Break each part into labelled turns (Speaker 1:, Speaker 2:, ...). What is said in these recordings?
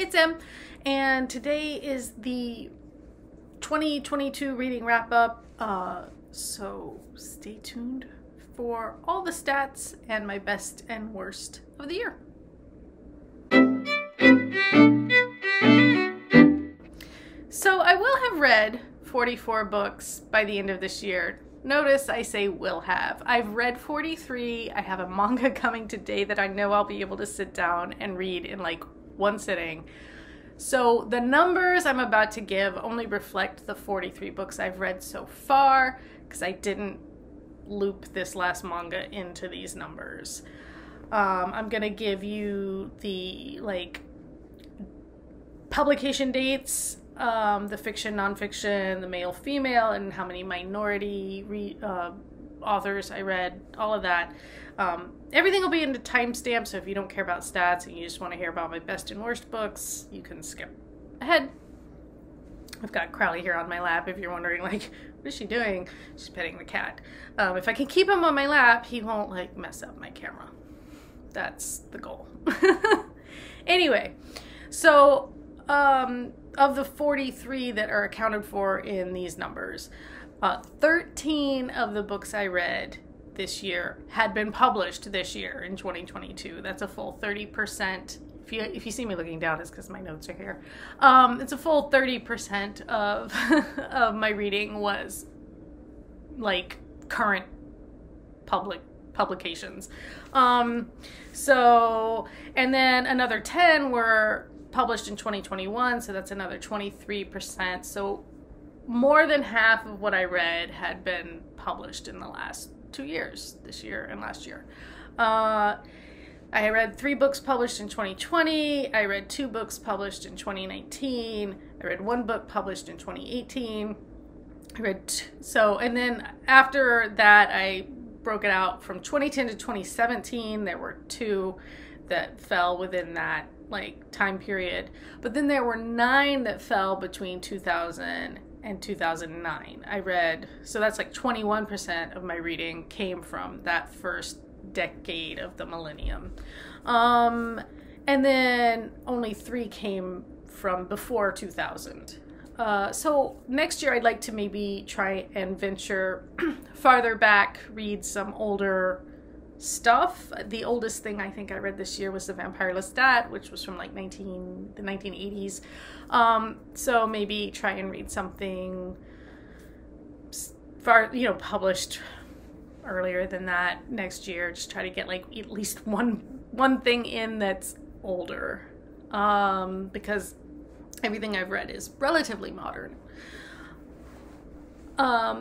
Speaker 1: It's Em, and today is the 2022 reading wrap-up, so stay tuned for all the stats and my best and worst of the year. So I will have read 44 books by the end of this year. Notice I say will have. I've read 43. I have a manga coming today that I know I'll be able to sit down and read in like one sitting. So the numbers I'm about to give only reflect the 43 books I've read so far, because I didn't loop this last manga into these numbers. I'm gonna give you the publication dates, the fiction, nonfiction, the male, female, and how many minority authors I read, all of that. Everything will be in the timestamp, so if you don't care about stats and you just want to hear about my best and worst books, you can skip ahead. I've got Crowley here on my lap, if you're wondering, like, what is she doing? She's petting the cat. If I can keep him on my lap, he won't, like, mess up my camera. That's the goal. Anyway, so, of the 43 that are accounted for in these numbers, 13 of the books I read this year had been published this year in 2022. That's a full 30%. If you see me looking down, it's because my notes are here. It's a full 30% of of my reading was like current publications. So, and then another 10 were published in 2021, so that's another 23%. So more than half of what I read had been published in the last 2 years, this year and last year. I read 3 books published in 2020. I read 2 books published in 2019. I read 1 book published in 2018. And then after that, I broke it out from 2010 to 2017. There were 2 that fell within that time period. But then there were 9 that fell between 2000 and 2009. I read, so that's like 21% of my reading came from that first decade of the millennium. And then only 3 came from before 2000. So next year I'd like to maybe try and venture farther back, read some older stuff. The oldest thing I think I read this year was The Vampire Lestat, which was from like the 1980s. So maybe try and read something published earlier than that next year. Just try to get like at least one thing in that's older, because everything I've read is relatively modern.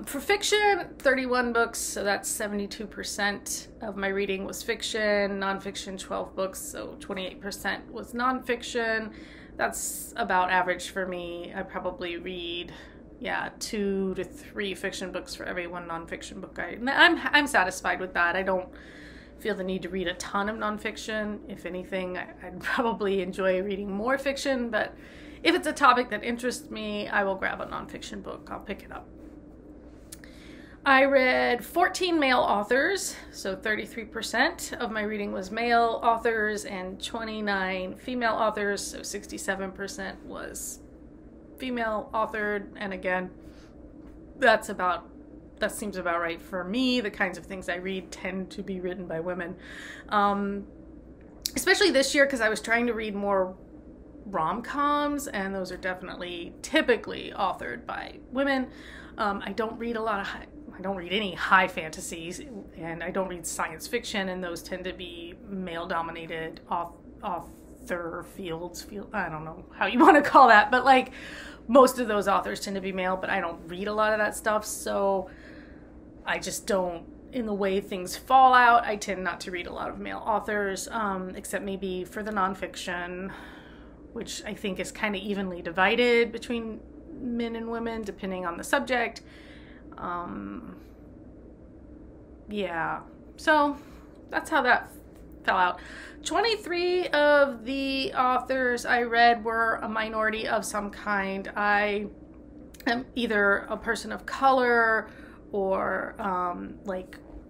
Speaker 1: For fiction, 31 books, so that's 72% of my reading was fiction. Nonfiction, 12 books, so 28% was nonfiction. That's about average for me. I probably read, 2 to 3 fiction books for every 1 nonfiction book. I'm satisfied with that. I don't feel the need to read a ton of nonfiction. If anything, I'd probably enjoy reading more fiction, but if it's a topic that interests me, I will grab a nonfiction book. I'll pick it up. I read 14 male authors, so 33% of my reading was male authors, and 29 female authors, so 67% was female authored. And again, that seems about right for me. The kinds of things I read tend to be written by women, especially this year, because I was trying to read more rom-coms, and those are typically authored by women. I don't read any high fantasies, and I don't read science fiction, and those tend to be male-dominated author fields. I don't know how you want to call that, but like most of those authors tend to be male, but I don't read a lot of that stuff, so I just don't, in the way things fall out, I tend not to read a lot of male authors, except maybe for the nonfiction, which I think is kind of evenly divided between men and women, depending on the subject. So that's how that fell out. 23 of the authors I read were a minority of some kind. I am either a person of color or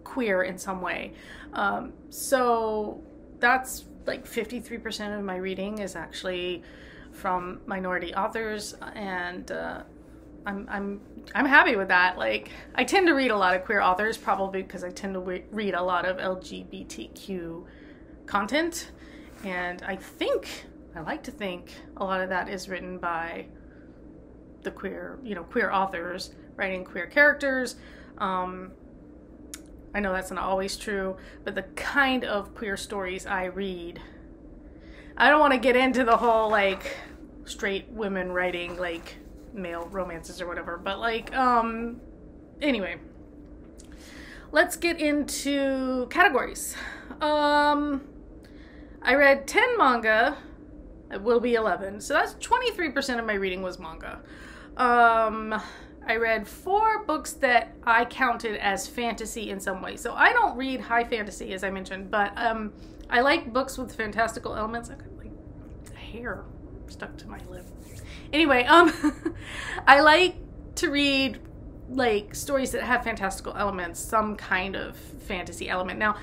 Speaker 1: queer in some way. So that's like 53% of my reading is actually from minority authors, and I'm happy with that. Like, I tend to read a lot of queer authors, probably because I tend to read a lot of LGBTQ content, and I like to think a lot of that is written by the queer authors writing queer characters. I know that's not always true, but the kind of queer stories I read, I don't want to get into the whole, like, straight women writing, like, male romances or whatever, but, like, anyway. Let's get into categories. I read 10 manga. It will be 11. So that's 23% of my reading was manga. I read 4 books that I counted as fantasy in some way. So I don't read high fantasy, as I mentioned, but I like books with fantastical elements. I got, like, hair stuck to my lip. Anyway, I like to read, like, stories that have fantastical elements, some kind of fantasy element. Now,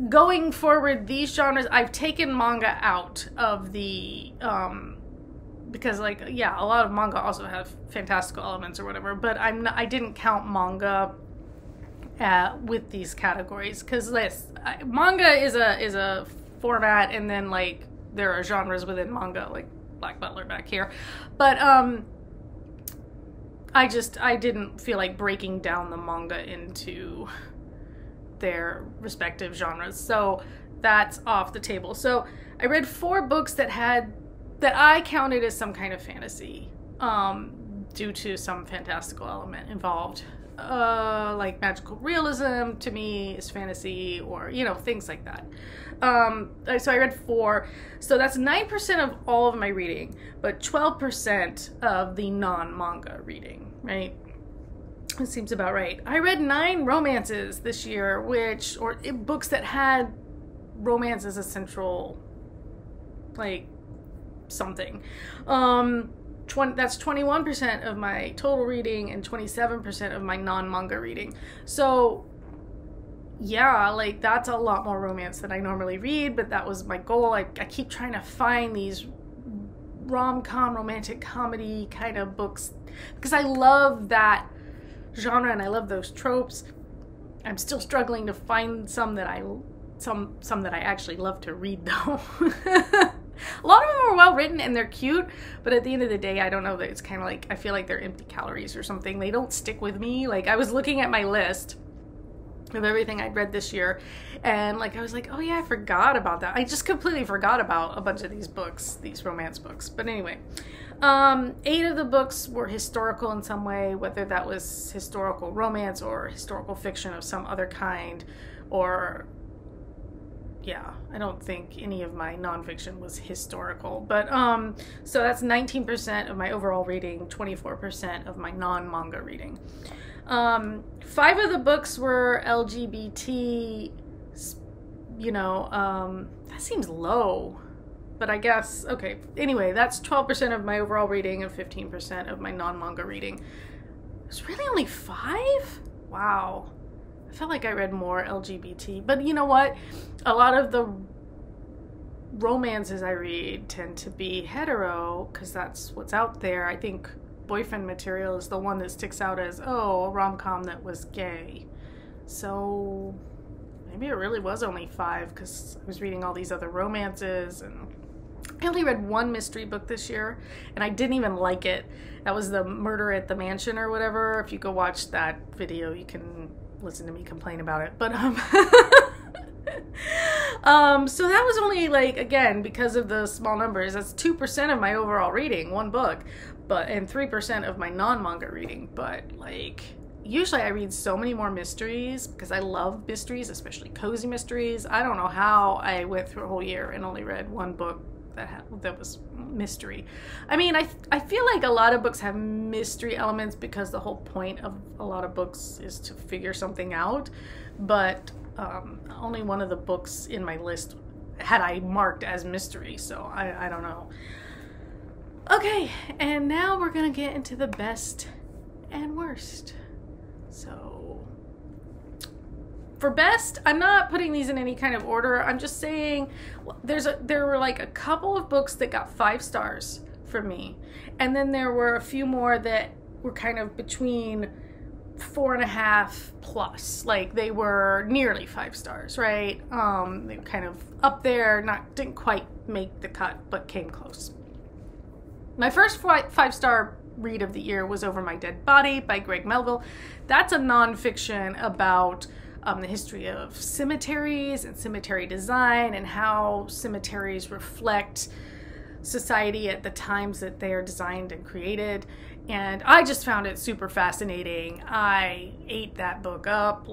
Speaker 1: going forward, these genres, I've taken manga out of the, because, like, yeah, a lot of manga also have fantastical elements or whatever, but I didn't count manga with these categories, because manga is a format, and then, like, there are genres within manga, like Black Butler back here, but I didn't feel like breaking down the manga into their respective genres, so that's off the table. So I read 4 books that I counted as some kind of fantasy, due to some fantastical element involved. Like magical realism to me is fantasy, or, you know, things like that. So I read 4. So that's 9% of all of my reading, but 12% of the non-manga reading, right? It seems about right. I read 9 romances this year, books that had romance as a central, like, something. That's 21% of my total reading and 27% of my non-manga reading. So yeah, like, that's a lot more romance than I normally read, but that was my goal. I keep trying to find these rom-com, romantic comedy kind of books, because I love that genre and I love those tropes. I'm still struggling to find some that I actually love to read, though. A lot of them are well written and they're cute, but at the end of the day, I don't know, that it's kind of like, I feel like they're empty calories or something. They don't stick with me. Like, I was looking at my list of everything I'd read this year, and, like, I was like, oh yeah, I forgot about that. I just completely forgot about a bunch of these books, these romance books. But anyway, 8 of the books were historical in some way, whether that was historical romance or historical fiction of some other kind, or, yeah, I don't think any of my nonfiction was historical. But, so that's 19% of my overall reading, 24% of my non-manga reading. 5 of the books were LGBT, you know, that seems low, but I guess, okay. Anyway, that's 12% of my overall reading and 15% of my non-manga reading. It's really only 5? Wow. I felt like I read more LGBT, but you know what? A lot of the romances I read tend to be hetero, because that's what's out there. I think boyfriend material is the one that sticks out as, oh, a rom-com that was gay. So maybe it really was only 5, because I was reading all these other romances, and I only read 1 mystery book this year, and I didn't even like it. That was the Murder at the Mansion or whatever. If you go watch that video, you can listen to me complain about it. But so that was only, like, again, because of the small numbers, that's 2% of my overall reading, 1 book, and 3% of my non-manga reading. But, like, usually I read so many more mysteries, because I love mysteries, especially cozy mysteries. I don't know how I went through a whole year and only read 1 book that was mystery. I mean, I feel like a lot of books have mystery elements because the whole point of a lot of books is to figure something out, but only 1 of the books in my list had I marked as mystery, so I don't know. Okay, and now we're gonna get into the best and worst. So For best, I'm not putting these in any kind of order. I'm just saying there were like a couple of books that got 5 stars for me. And then there were a few more that were kind of between 4.5 plus. Like they were nearly 5 stars, right? They were kind of up there, didn't quite make the cut, but came close. My first 5-star read of the year was Over My Dead Body by Greg Melville. That's a nonfiction about the history of cemeteries and cemetery design and how cemeteries reflect society at the times that they are designed and created. And I just found it super fascinating. I ate that book up.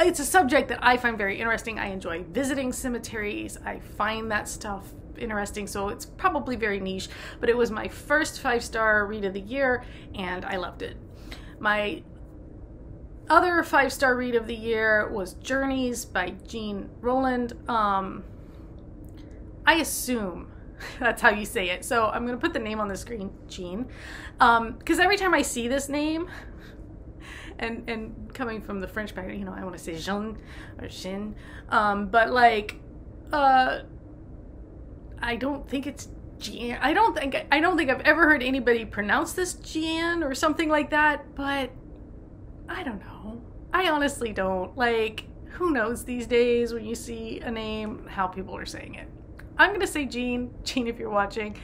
Speaker 1: It's a subject that I find very interesting. I enjoy visiting cemeteries. I find that stuff interesting, so it's probably very niche, but it was my first 5-star read of the year and I loved it. My other 5-star read of the year was Journeys by Jean Rowland. I assume that's how you say it, so I'm gonna put the name on the screen, Jean, because every time I see this name, and coming from the French background, you know, I want to say Jean or Jean, but like I don't think it's Jean. I don't think I've ever heard anybody pronounce this Jean or something like that, but I don't know. I honestly don't. Like, who knows these days when you see a name, how people are saying it. I'm going to say Jean. Jean, if you're watching,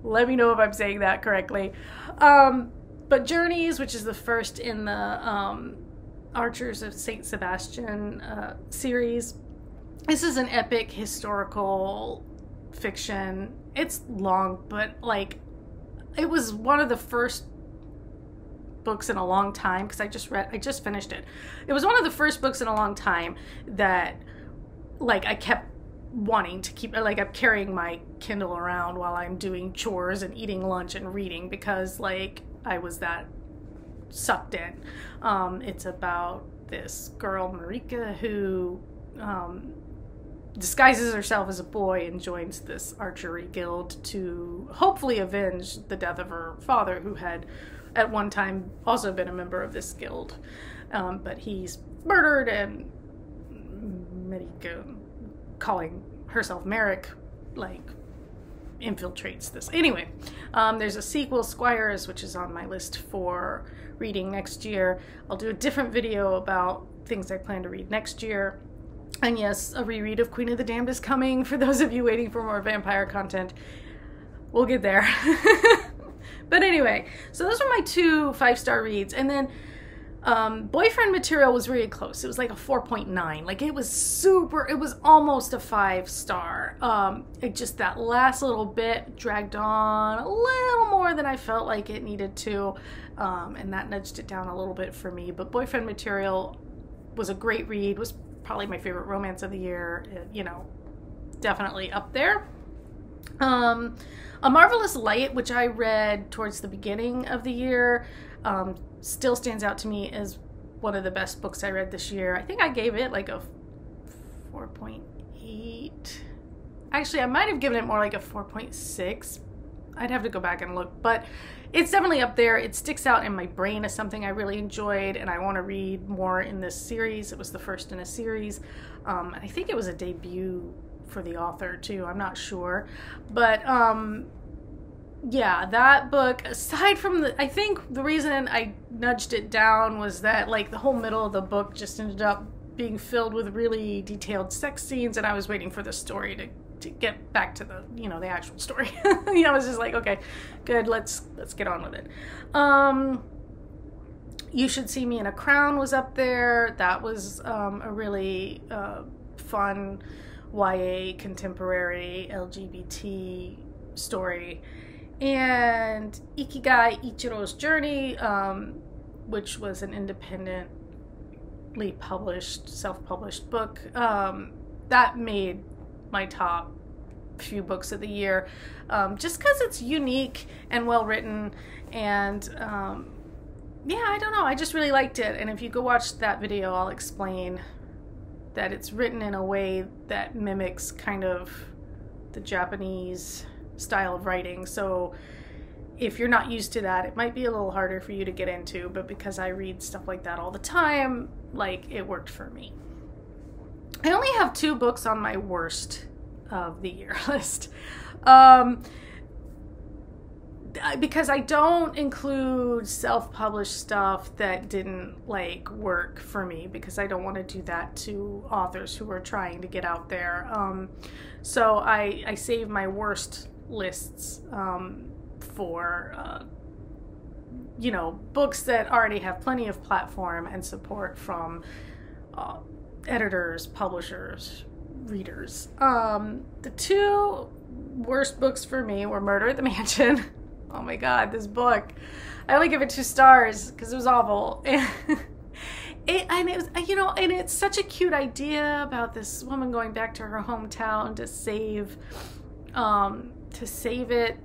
Speaker 1: let me know if I'm saying that correctly. But Journeys, which is the first in the Archers of St. Sebastian series. This is an epic historical fiction. It's long, but like it was one of the first books in a long time, because I just finished it. It was one of the first books in a long time that like I kept wanting to keep, like I'm carrying my Kindle around while I'm doing chores and eating lunch and reading, because like I was that sucked in. It's about this girl Marika who disguises herself as a boy and joins this archery guild to hopefully avenge the death of her father, who had at one time also been a member of this guild. But he's murdered, and Marika, calling herself Merrick, like infiltrates this. Anyway, there's a sequel, Squires, which is on my list for reading next year. I'll do a different video about things I plan to read next year. And yes, a reread of Queen of the Damned is coming for those of you waiting for more vampire content. We'll get there. But anyway, so those were my 2 5-star reads. And then Boyfriend Material was really close. It was like a 4.9. Like it was almost a 5-star. It just, that last little bit dragged on a little more than I felt like it needed to. And that nudged it down a little bit for me. But Boyfriend Material was a great read, was probably my favorite romance of the year, you know, definitely up there. A Marvelous Light, which I read towards the beginning of the year, still stands out to me as one of the best books I read this year. I think I gave it like a 4.8. Actually, I might have given it more like a 4.6. I'd have to go back and look, but it's definitely up there. It sticks out in my brain as something I really enjoyed, and I want to read more in this series. It was the first in a series. And I think it was a debut for the author too. I'm not sure. But yeah, that book, aside from I think the reason I nudged it down was that like the whole middle of the book just ended up being filled with really detailed sex scenes, and I was waiting for the story to get back to the, you know, the actual story. You know, I was just like, okay, good, let's get on with it. You Should See Me in a Crown was up there. That was a really fun YA contemporary LGBT story. And Ikigai, Ichiro's Journey, which was an independently published, self-published book, that made my top few books of the year, just because it's unique and well written, and yeah, I don't know, I just really liked it. And if you go watch that video, I'll explain that it's written in a way that mimics kind of the Japanese style of writing, so if you're not used to that, it might be a little harder for you to get into, but because I read stuff like that all the time, like it worked for me. I only have 2 books on my worst of the year list. Because I don't include self-published stuff that didn't like work for me, because I don't want to do that to authors who are trying to get out there. So I save my worst lists for books that already have plenty of platform and support from editors, publishers, readers. The 2 worst books for me were Murder at the Mansion. Oh my God, this book. I only give it 2 stars because it was awful. And it's such a cute idea about this woman going back to her hometown to save it.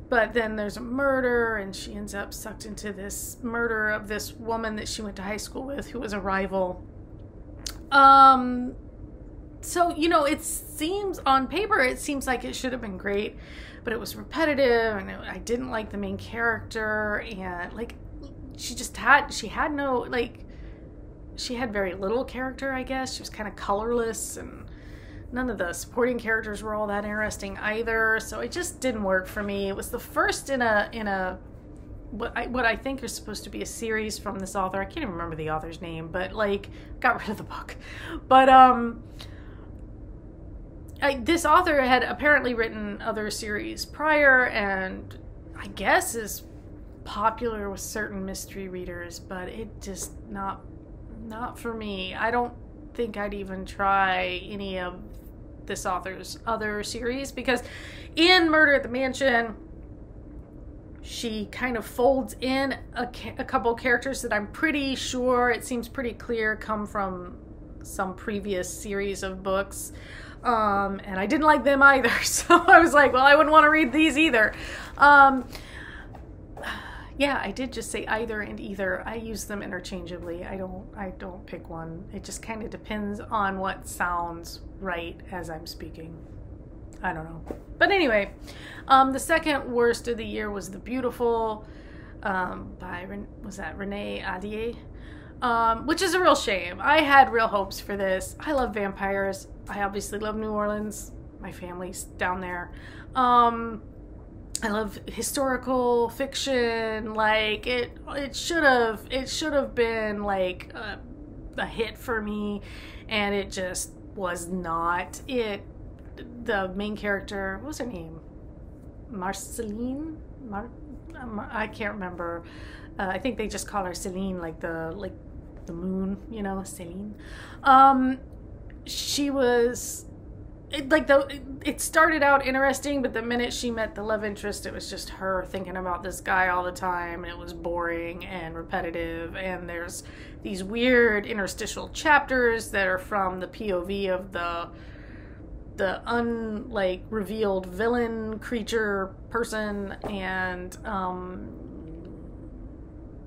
Speaker 1: But then there's a murder, and she ends up sucked into this murder of this woman that she went to high school with, who was a rival. So, it seems on paper, it seems like it should have been great, but it was repetitive, and I didn't like the main character, and like she had very little character, I guess. She was kind of colorless, and none of the supporting characters were all that interesting either. So it just didn't work for me. It was the first in a what I think is supposed to be a series from this author. I can't even remember the author's name, but like got rid of the book. But this author had apparently written other series prior, and I guess is popular with certain mystery readers, but it just not for me. I don't think I'd even try any of this author's other series, because in Murder at the Mansion, she kind of folds in a couple characters that I'm pretty sure, it seems pretty clear, come from some previous series of books. And I didn't like them either. So I was like, well, I wouldn't want to read these either. Yeah, I did just say either and either. I use them interchangeably. I don't pick one. It just kind of depends on what sounds right as I'm speaking. I don't know. But anyway, the second worst of the year was The Beautiful, by, was that Renee Ahdieh? Which is a real shame. I had real hopes for this. I love vampires. I obviously love New Orleans. My family's down there. I love historical fiction. Like it should have been like a hit for me, and it just was not. The main character, what was her name? Marceline? I can't remember. I think they just call her Celine, like the moon, Celine. She was it started out interesting, but the minute she met the love interest, it was just her thinking about this guy all the time, and it was boring and repetitive, and there's these weird interstitial chapters that are from the POV of the revealed villain creature person, and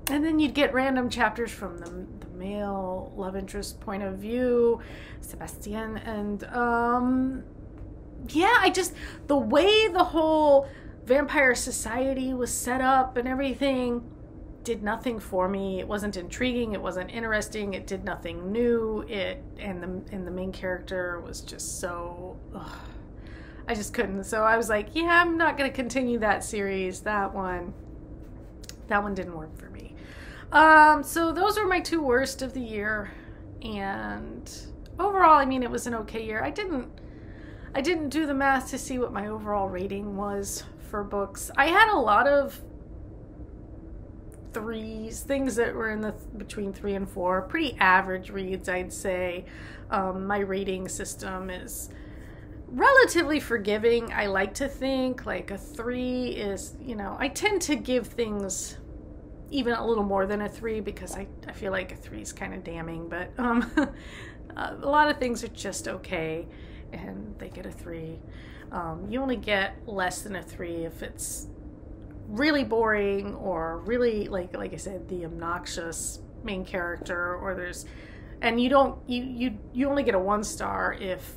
Speaker 1: then you'd get random chapters from the male love interest point of view, Sebastian, and the way the whole vampire society was set up and everything did nothing for me. It wasn't intriguing, it wasn't interesting, it did nothing new. And the main character was just so I just couldn't. So I was like, yeah, I'm not going to continue that series. That one didn't work for me. So those were my 2 worst of the year, and overall, it was an okay year. I didn't do the math to see what my overall rating was for books. I had a lot of 3s, things that were in between 3 and 4, pretty average reads, I'd say. My rating system is relatively forgiving. I like to think like a 3 is, I tend to give things even a little more than a 3, because I feel like a 3 is kind of damning, but a lot of things are just okay, and they get a 3. You only get less than a 3 if it's really boring, or really, like I said, the obnoxious main character, or you only get a 1 star if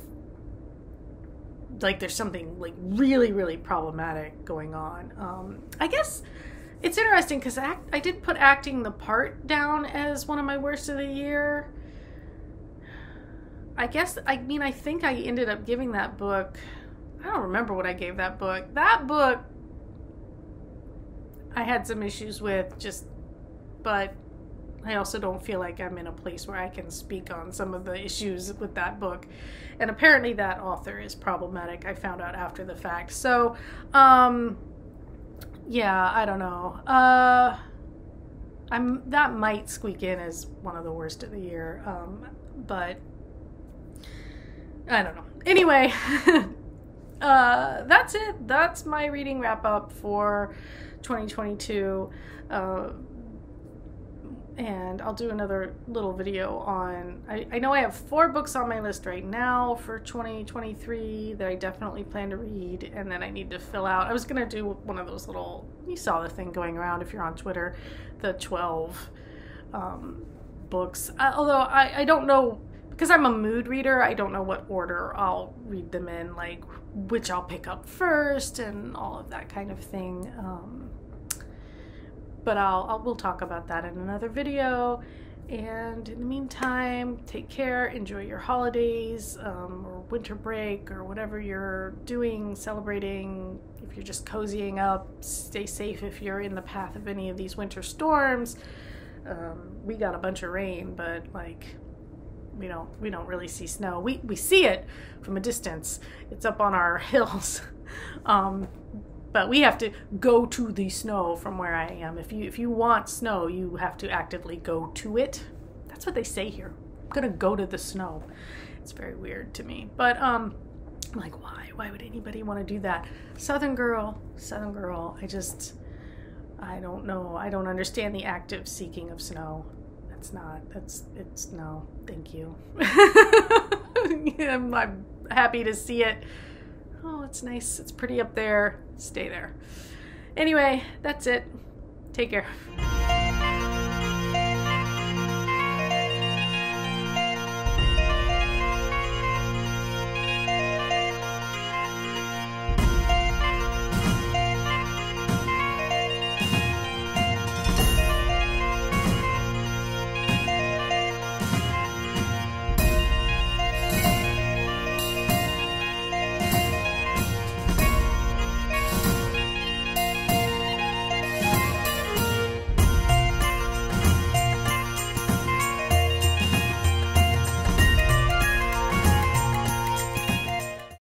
Speaker 1: there's something really, really problematic going on. I guess It's interesting because I did put Acting the Part down as one of my worst of the year. I think I ended up giving that book, I don't remember what I gave that book. That book I had some issues with, but I also don't feel like I'm in a place where I can speak on some of the issues with that book. And apparently that author is problematic. I found out after the fact. So, yeah, I don't know. That might squeak in as one of the worst of the year. But I don't know. Anyway, that's it. That's my reading wrap up for 2022. And I'll do another little video on, I know I have 4 books on my list right now for 2023 that I definitely plan to read, and then I need to fill out. I was going to do one of those little, you saw the thing going around if you're on Twitter, the 12 books. Although I don't know, because I'm a mood reader, I don't know what order I'll read them in, like which I'll pick up first and all of that kind of thing. But we'll talk about that in another video. And in the meantime, take care, enjoy your holidays, or winter break, or whatever you're doing, celebrating. If you're just cozying up, stay safe if you're in the path of any of these winter storms. We got a bunch of rain, but like, we don't really see snow. We see it from a distance. It's up on our hills. But we have to go to the snow from where I am. If you want snow, you have to actively go to it. That's what they say here. I'm gonna go to the snow. It's very weird to me. But I'm like, why? Why would anybody want to do that? Southern girl. I don't know. I don't understand the active seeking of snow. It's no, thank you. I'm happy to see it. Oh, it's nice. It's pretty up there. Stay there. Anyway, that's it. Take care.